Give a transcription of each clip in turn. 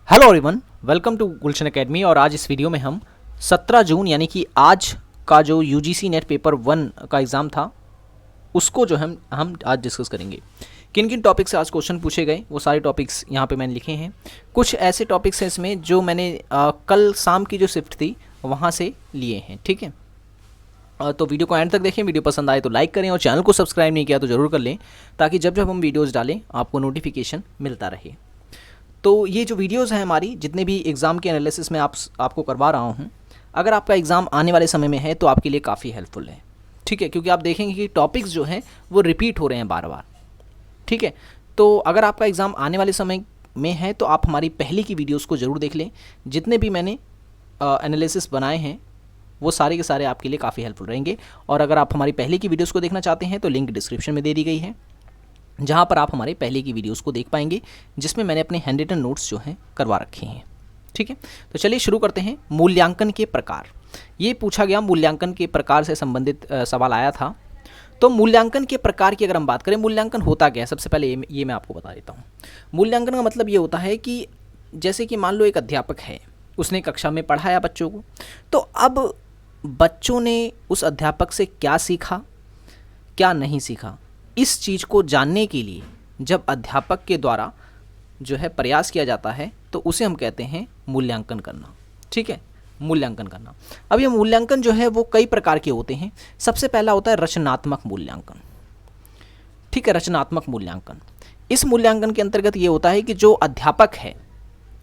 Hello everyone, welcome to Gulshan Academy. और आज इस वीडियो में हम 17 जून यानी कि आज का जो यूजीसी नेट पेपर 1 का एग्ज़ाम था उसको जो हम आज डिस्कस करेंगे। किन किन टॉपिक से आज क्वेश्चन पूछे गए वो सारे टॉपिक्स यहाँ पे मैंने लिखे हैं। कुछ ऐसे टॉपिक्स हैं इसमें जो मैंने कल शाम की जो शिफ्ट थी वहाँ से लिए हैं, ठीक है। तो वीडियो को एंड तक देखें। वीडियो पसंद आए तो लाइक करें और चैनल को सब्सक्राइब नहीं किया तो ज़रूर कर लें ताकि जब जब हम वीडियोज़ डालें आपको नोटिफिकेशन मिलता रहे। तो ये जो वीडियोज़ हैं हमारी, जितने भी एग्ज़ाम के एनालिसिस में आपको करवा रहा हूँ, अगर आपका एग्ज़ाम आने वाले समय में है तो आपके लिए काफ़ी हेल्पफुल है, ठीक है। क्योंकि आप देखेंगे कि टॉपिक्स जो हैं वो रिपीट हो रहे हैं बार बार, ठीक है। तो अगर आपका एग्ज़ाम आने वाले समय में है तो आप हमारी पहले की वीडियोज़ को ज़रूर देख लें। जितने भी मैंने एनालिसिस बनाए हैं वो सारे के सारे आपके लिए काफ़ी हेल्पफुल रहेंगे। और अगर आप हमारी पहले की वीडियोज़ को देखना चाहते हैं तो लिंक डिस्क्रिप्शन में दे दी गई है, जहाँ पर आप हमारे पहले की वीडियोस को देख पाएंगे जिसमें मैंने अपने हैंड रिटन नोट्स जो हैं करवा रखे हैं, ठीक है। तो चलिए शुरू करते हैं। मूल्यांकन के प्रकार, ये पूछा गया, मूल्यांकन के प्रकार से संबंधित सवाल आया था। तो मूल्यांकन के प्रकार की अगर हम बात करें, मूल्यांकन होता क्या है, सबसे पहले ये मैं आपको बता देता हूँ। मूल्यांकन का मतलब ये होता है कि जैसे कि मान लो एक अध्यापक है, उसने कक्षा में पढ़ाया बच्चों को, तो अब बच्चों ने उस अध्यापक से क्या सीखा क्या नहीं सीखा, इस चीज़ को जानने के लिए जब अध्यापक के द्वारा जो है प्रयास किया जाता है तो उसे हम कहते हैं मूल्यांकन करना, ठीक है। मूल्यांकन करना। अब ये मूल्यांकन जो है वो कई प्रकार के होते हैं। सबसे पहला होता है रचनात्मक मूल्यांकन, ठीक है। रचनात्मक मूल्यांकन, इस मूल्यांकन के अंतर्गत ये होता है कि जो अध्यापक है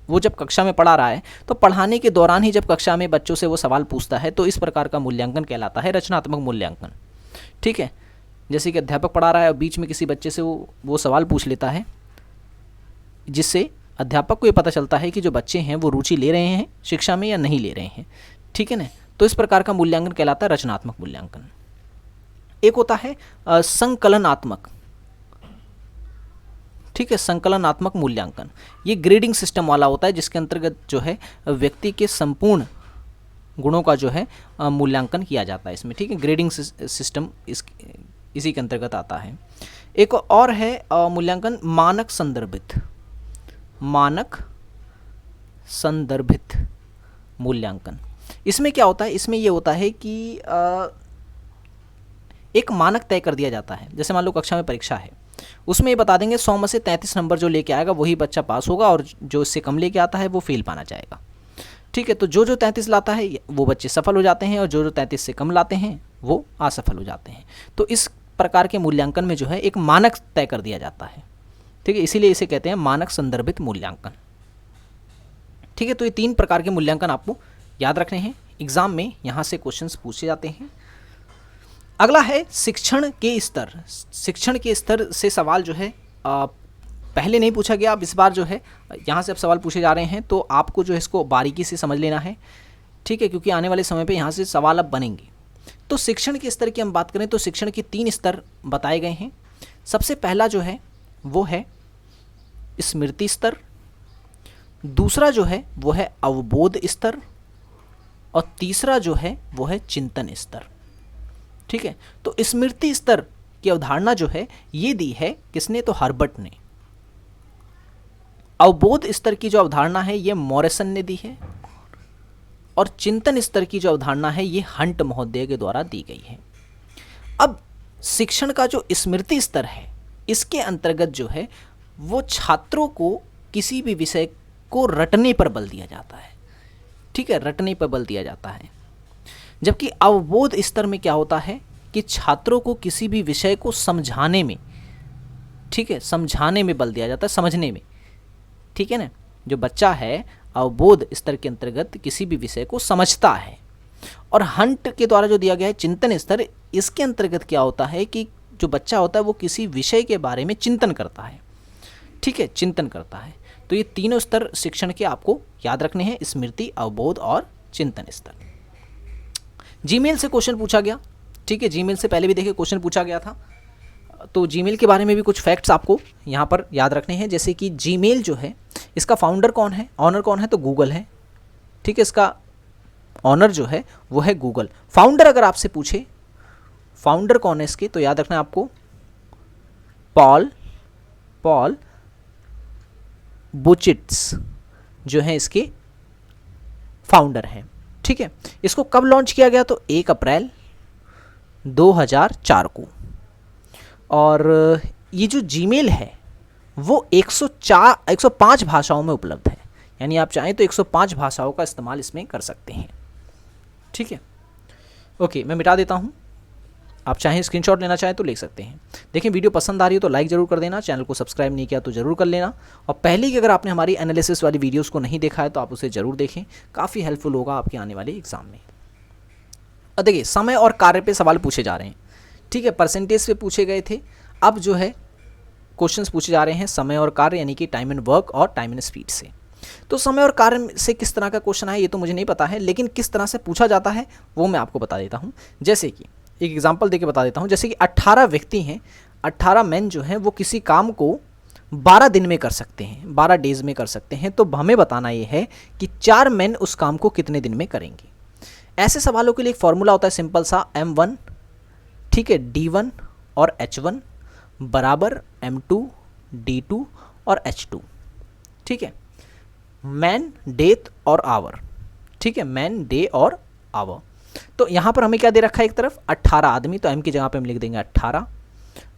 वो जब कक्षा में पढ़ा रहा है तो पढ़ाने के दौरान ही जब कक्षा में बच्चों से वो सवाल पूछता है तो इस प्रकार का मूल्यांकन कहलाता है रचनात्मक मूल्यांकन, ठीक है। जैसे कि अध्यापक पढ़ा रहा है और बीच में किसी बच्चे से वो सवाल पूछ लेता है, जिससे अध्यापक को ये पता चलता है कि जो बच्चे हैं वो रुचि ले रहे हैं शिक्षा में या नहीं ले रहे हैं, ठीक है ना। तो इस प्रकार का मूल्यांकन कहलाता है रचनात्मक मूल्यांकन। एक होता है संकलनात्मक, ठीक है। संकलनात्मक मूल्यांकन ये ग्रेडिंग सिस्टम वाला होता है, जिसके अंतर्गत जो है व्यक्ति के संपूर्ण गुणों का जो है मूल्यांकन किया जाता है इसमें, ठीक है। ग्रेडिंग सिस्टम इसी के अंतर्गत आता है। एक और है मूल्यांकन मानक संदर्भित, मानक संदर्भित मूल्यांकन। इसमें क्या होता है, इसमें ये होता है कि एक मानक तय कर दिया जाता है। जैसे मान लो कक्षा में परीक्षा है, उसमें ये बता देंगे 100 में से 33 नंबर जो लेके आएगा वही बच्चा पास होगा और जो इससे कम लेके आता है वो फेल पाना चाहेगा, ठीक है। तो जो 33 लाता है वो बच्चे सफल हो जाते हैं और जो 33 से कम लाते हैं वो असफल हो जाते हैं। तो इस प्रकार के मूल्यांकन में जो है एक मानक तय कर दिया जाता है, ठीक है। इसीलिए इसे कहते हैं मानक संदर्भित मूल्यांकन, ठीक है। तो ये 3 प्रकार के मूल्यांकन आपको याद रखने हैं, एग्जाम में यहाँ से क्वेश्चंस पूछे जाते हैं। अगला है शिक्षण के स्तर। शिक्षण के स्तर से सवाल जो है पहले नहीं पूछा गया, अब इस बार जो है यहाँ से अब सवाल पूछे जा रहे हैं, तो आपको जो है इसको बारीकी से समझ लेना है, ठीक है। क्योंकि आने वाले समय पे यहाँ से सवाल अब बनेंगे। तो शिक्षण के स्तर की हम बात करें तो शिक्षण के 3 स्तर बताए गए हैं। सबसे पहला जो है वो है स्मृति स्तर, दूसरा जो है वो है अवबोध स्तर और तीसरा जो है वो है चिंतन स्तर, ठीक है। तो स्मृति स्तर की अवधारणा जो है ये दी है किसने, तो हर्बर्ट ने। अवबोध स्तर की जो अवधारणा है ये मॉरिसन ने दी है और चिंतन स्तर की जो अवधारणा है ये हंट महोदय के द्वारा दी गई है। अब शिक्षण का जो स्मृति स्तर है इसके अंतर्गत जो है वो छात्रों को किसी भी विषय को रटने पर बल दिया जाता है, ठीक है, रटने पर बल दिया जाता है। जबकि अवबोध स्तर में क्या होता है कि छात्रों को किसी भी विषय को समझाने में, ठीक है, समझाने में बल दिया जाता है, समझने में, ठीक है ना। जो बच्चा है अवबोध स्तर के अंतर्गत किसी भी विषय को समझता है। और हंट के द्वारा जो दिया गया है चिंतन स्तर, इसके अंतर्गत क्या होता है कि जो बच्चा होता है वो किसी विषय के बारे में चिंतन करता है, ठीक है, चिंतन करता है। तो ये तीनों स्तर शिक्षण के आपको याद रखने हैं, स्मृति, अवबोध और चिंतन स्तर। जीमेल से क्वेश्चन पूछा गया, ठीक है। जीमेल से पहले भी देखिए क्वेश्चन पूछा गया था, तो जीमेल के बारे में भी कुछ फैक्ट्स आपको यहाँ पर याद रखने हैं। जैसे कि जीमेल जो है इसका फाउंडर कौन है, ऑनर कौन है, तो गूगल है, ठीक है। इसका ऑनर जो है वो है गूगल। फाउंडर अगर आपसे पूछे फाउंडर कौन है इसके, तो याद रखना है आपको पॉल बुचिट्स, जो हैं इसके फाउंडर हैं। ठीक है, इसको कब लॉन्च किया गया? तो 1 अप्रैल 2004 को। और ये जो जीमेल है वो 105 भाषाओं में उपलब्ध है, यानी आप चाहें तो 105 भाषाओं का इस्तेमाल इसमें कर सकते हैं। ठीक है, ओके, मैं मिटा देता हूँ। आप चाहें स्क्रीनशॉट लेना चाहें तो ले सकते हैं। देखिए, वीडियो पसंद आ रही हो तो लाइक ज़रूर कर देना, चैनल को सब्सक्राइब नहीं किया तो ज़रूर कर लेना, और पहले की अगर आपने हमारी एनालिसिस वाली वीडियोस को नहीं देखा है तो आप उसे ज़रूर देखें, काफ़ी हेल्पफुल होगा आपके आने वाले एग्जाम में। और देखिए, समय और कार्य पे सवाल पूछे जा रहे हैं। ठीक है, परसेंटेज पे पूछे गए थे, अब जो है क्वेश्चंस पूछे जा रहे हैं समय और कार्य, यानी कि टाइम एंड वर्क और टाइम एंड स्पीड से। तो समय और कार्य से किस तरह का क्वेश्चन है ये तो मुझे नहीं पता है, लेकिन किस तरह से पूछा जाता है वो मैं आपको बता देता हूँ। जैसे कि एक एग्जांपल देके बता देता हूँ, जैसे कि 18 व्यक्ति हैं, 18 मैन जो हैं वो किसी काम को 12 दिन में कर सकते हैं, 12 डेज में कर सकते हैं। तो हमें बताना ये है कि 4 मैन उस काम को कितने दिन में करेंगे। ऐसे सवालों के लिए एक फॉर्मूला होता है सिंपल सा, M1, ठीक है, D1 और H1 बराबर M2 D2 और H2। ठीक है, मैन, डेथ और आवर। ठीक है, मैन, डे और आवर। तो यहाँ पर हमें क्या दे रखा है, एक तरफ 18 आदमी, तो M की जगह पे हम लिख देंगे 18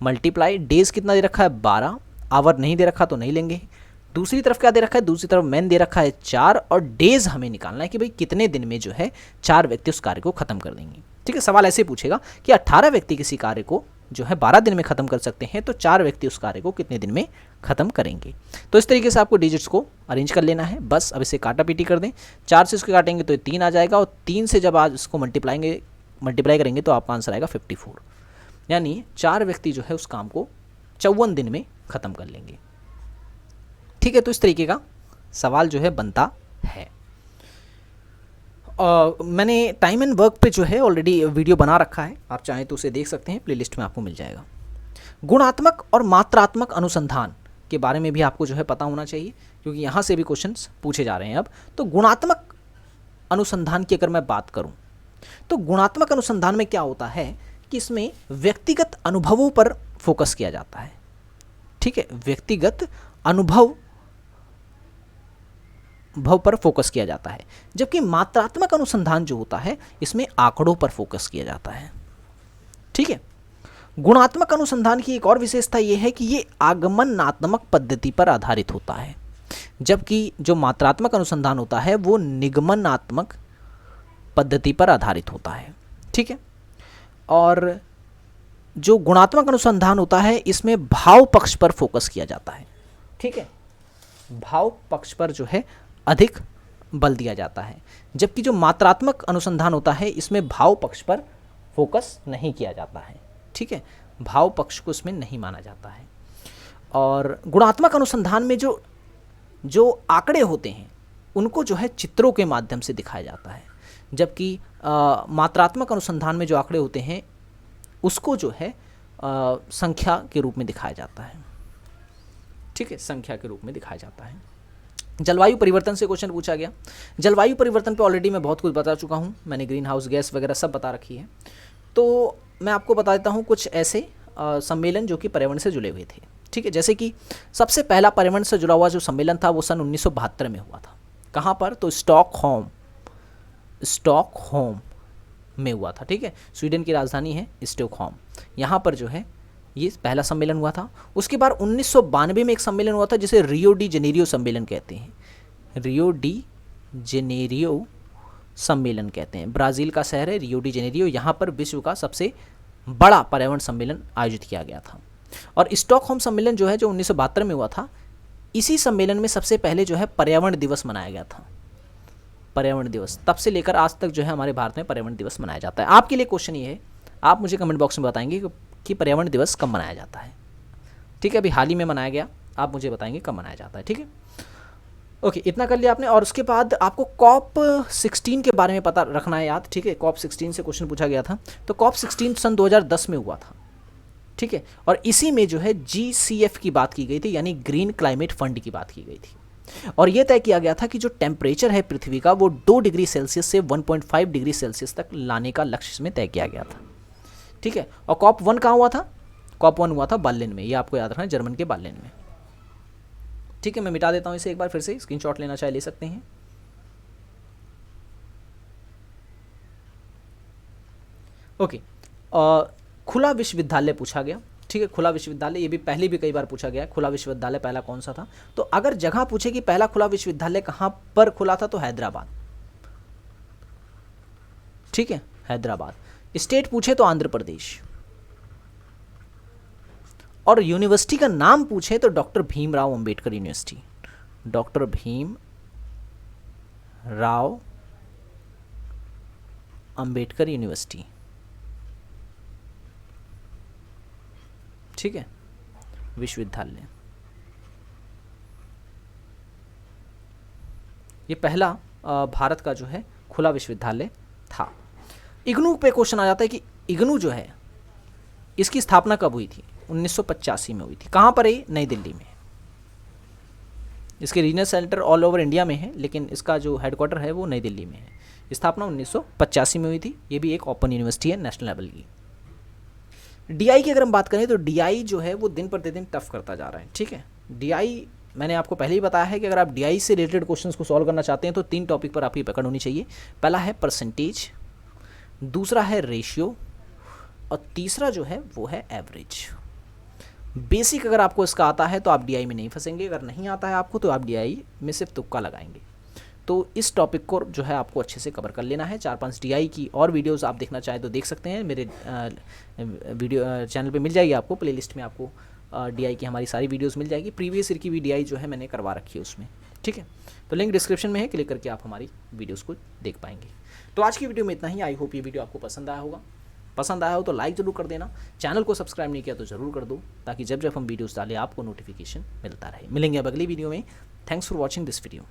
मल्टीप्लाई डेज कितना दे रखा है 12, आवर नहीं दे रखा तो नहीं लेंगे। दूसरी तरफ क्या दे रखा है, दूसरी तरफ मैन दे रखा है 4, और डेज हमें निकालना है कि भाई कितने दिन में जो है 4 व्यक्ति उस कार्य को खत्म कर देंगे। ठीक है, सवाल ऐसे पूछेगा कि 18 व्यक्ति किसी कार्य को जो है 12 दिन में खत्म कर सकते हैं, तो 4 व्यक्ति उस कार्य को कितने दिन में खत्म करेंगे। तो इस तरीके से आपको डिजिट्स को अरेंज कर लेना है। बस अब इसे काटा पीटी कर दें, 4 से इसको काटेंगे तो 3 आ जाएगा, और 3 से जब आज इसको मल्टीप्लाई करेंगे तो आपका आंसर आएगा 54, यानी 4 व्यक्ति जो है उस काम को 54 दिन में ख़त्म कर लेंगे। ठीक है, तो इस तरीके का सवाल जो है बनता है। मैंने टाइम एंड वर्क पे जो है ऑलरेडी वीडियो बना रखा है, आप चाहें तो उसे देख सकते हैं, प्लेलिस्ट में आपको मिल जाएगा। गुणात्मक और मात्रात्मक अनुसंधान के बारे में भी आपको जो है पता होना चाहिए, क्योंकि यहाँ से भी क्वेश्चंस पूछे जा रहे हैं। अब तो गुणात्मक अनुसंधान की अगर मैं बात करूँ तो गुणात्मक अनुसंधान में क्या होता है कि इसमें व्यक्तिगत अनुभवों पर फोकस किया जाता है। ठीक है, व्यक्तिगत अनुभव पर फोकस किया जाता है, जबकि मात्रात्मक अनुसंधान जो होता है इसमें आंकड़ों पर फोकस किया जाता है। ठीक है, गुणात्मक अनुसंधान की एक और विशेषता यह है कि ये आगमनात्मक पद्धति पर आधारित होता है, जबकि जो मात्रात्मक अनुसंधान होता है वो निगमनात्मक पद्धति पर आधारित होता है। ठीक है, और जो गुणात्मक अनुसंधान होता है इसमें भाव पक्ष पर फोकस किया जाता है। ठीक है, भाव पक्ष पर जो है अधिक बल दिया जाता है, जबकि जो मात्रात्मक अनुसंधान होता है इसमें भाव पक्ष पर फोकस नहीं किया जाता है। ठीक है, भाव पक्ष को इसमें नहीं माना जाता है। और गुणात्मक अनुसंधान में जो आंकड़े होते हैं उनको जो है चित्रों के माध्यम से दिखाया जाता है, जबकि मात्रात्मक अनुसंधान में जो आंकड़े होते हैं उसको जो है संख्या के रूप में दिखाया जाता है। ठीक है, संख्या के रूप में दिखाया जाता है। जलवायु परिवर्तन से क्वेश्चन पूछा गया। जलवायु परिवर्तन पे ऑलरेडी मैं बहुत कुछ बता चुका हूँ, मैंने ग्रीन हाउस गैस वगैरह सब बता रखी है। तो मैं आपको बता देता हूँ कुछ ऐसे सम्मेलन जो कि पर्यावरण से जुड़े हुए थे। ठीक है, जैसे कि सबसे पहला पर्यावरण से जुड़ा हुआ जो सम्मेलन था वो सन 1972 में हुआ था। कहाँ पर? तो स्टॉकहोम में हुआ था। ठीक है, स्वीडन की राजधानी है स्टॉकहोम, यहाँ पर जो है ये पहला सम्मेलन हुआ था। उसके बाद 1992 में एक सम्मेलन हुआ था जिसे रियो डी जेनेरियो सम्मेलन कहते हैं। रियो डी जेनेरियो सम्मेलन कहते हैं, ब्राज़ील का शहर है रियो डी जेनेरियो, यहाँ पर विश्व का सबसे बड़ा पर्यावरण सम्मेलन आयोजित किया गया था। और स्टॉकहोम सम्मेलन जो है जो 1972 में हुआ था, इसी सम्मेलन में सबसे पहले जो है पर्यावरण दिवस मनाया गया था। पर्यावरण दिवस, तब से लेकर आज तक जो है हमारे भारत में पर्यावरण दिवस मनाया जाता है। आपके लिए क्वेश्चन ये है, आप मुझे कमेंट बॉक्स में बताएंगे कि पर्यावरण दिवस कब मनाया जाता है। ठीक है, अभी हाल ही में मनाया गया, आप मुझे बताएंगे कब मनाया जाता है। ठीक है, ओके, इतना कर लिया आपने। और उसके बाद आपको COP 16 के बारे में पता रखना है याद। ठीक है, COP 16 से क्वेश्चन पूछा गया था। तो COP 16 सन 2010 में हुआ था। ठीक है, और इसी में जो है GCF की बात की गई थी, यानी ग्रीन क्लाइमेट फंड की बात की गई थी। और यह तय किया गया था कि जो टेम्परेचर है पृथ्वी का वो 2 डिग्री सेल्सियस से 1.5 डिग्री सेल्सियस तक लाने का लक्ष्य इसमें तय किया गया था। ठीक है, और COP 1 कहाँ हुआ था? COP 1 हुआ था बर्लिन में, ये आपको याद रखना है, जर्मन के बर्लिन में। ठीक है, मैं मिटा देता हूँ इसे एक बार फिर से, स्क्रीनशॉट लेना चाहे ले सकते हैं। ओके, खुला विश्वविद्यालय पूछा गया, ठीक है, खुला विश्वविद्यालय, ये भी पहले भी कई बार पूछा गया है, खुला विश्वविद्यालय पहला कौन सा था। तो अगर जगह पूछे कि पहला खुला विश्वविद्यालय कहाँ पर खुला था, तो हैदराबाद, ठीक है, हैदराबाद। स्टेट पूछे तो आंध्र प्रदेश, और यूनिवर्सिटी का नाम पूछे तो doctor Bhimrao Ambedkar university, doctor Bhim Rao Ambedkar university, ठीक है, विश्वविद्यालय। ये पहला भारत का जो है खुला विश्वविद्यालय था। इग्नू पे क्वेश्चन आ जाता है कि इग्नू जो है इसकी स्थापना कब हुई थी, 1985 में हुई थी। कहाँ पर है, नई दिल्ली में। इसके regional centre all over India में है, लेकिन इसका जो हेडक्वार्टर है वो नई दिल्ली में है। स्थापना 1985 में हुई थी। ये भी एक ओपन यूनिवर्सिटी है नेशनल लेवल की। डीआई की अगर हम बात करें तो डीआई जो है वो दिन प्रतिदिन टफ करता जा रहा है, ठीक है। डीआई मैंने आपको पहले ही बताया है कि अगर आप डीआई से रिलेटेड क्वेश्चंस को सॉल्व करना चाहते हैं तो 3 टॉपिक पर आपकी पकड़ होनी चाहिए। पहला है परसेंटेज, दूसरा है रेशियो, और तीसरा जो है वो है एवरेज। बेसिक अगर आपको इसका आता है तो आप डीआई में नहीं फंसेंगे, अगर नहीं आता है आपको तो आप डीआई में सिर्फ तुक्का लगाएंगे। तो इस टॉपिक को जो है आपको अच्छे से कवर कर लेना है। 4-5 डीआई की और वीडियोस आप देखना चाहें तो देख सकते हैं, मेरे वीडियो चैनल पे मिल जाएगी आपको, प्लेलिस्ट में आपको डीआई की हमारी सारी वीडियोस मिल जाएगी। प्रीवियस ईयर की भी डीआई जो है मैंने करवा रखी है उसमें, ठीक है। तो लिंक डिस्क्रिप्शन में है, क्लिक करके आप हमारी वीडियोज़ को देख पाएंगे। तो आज की वीडियो में इतना ही। आई होप ये वीडियो आपको पसंद आया होगा। पसंद आया हो तो लाइक ज़रूर कर देना, चैनल को सब्सक्राइब नहीं किया तो ज़रूर कर दो, ताकि जब जब हम वीडियोस डालें आपको नोटिफिकेशन मिलता रहे। मिलेंगे अब अगली वीडियो में। Thanks for watching this video.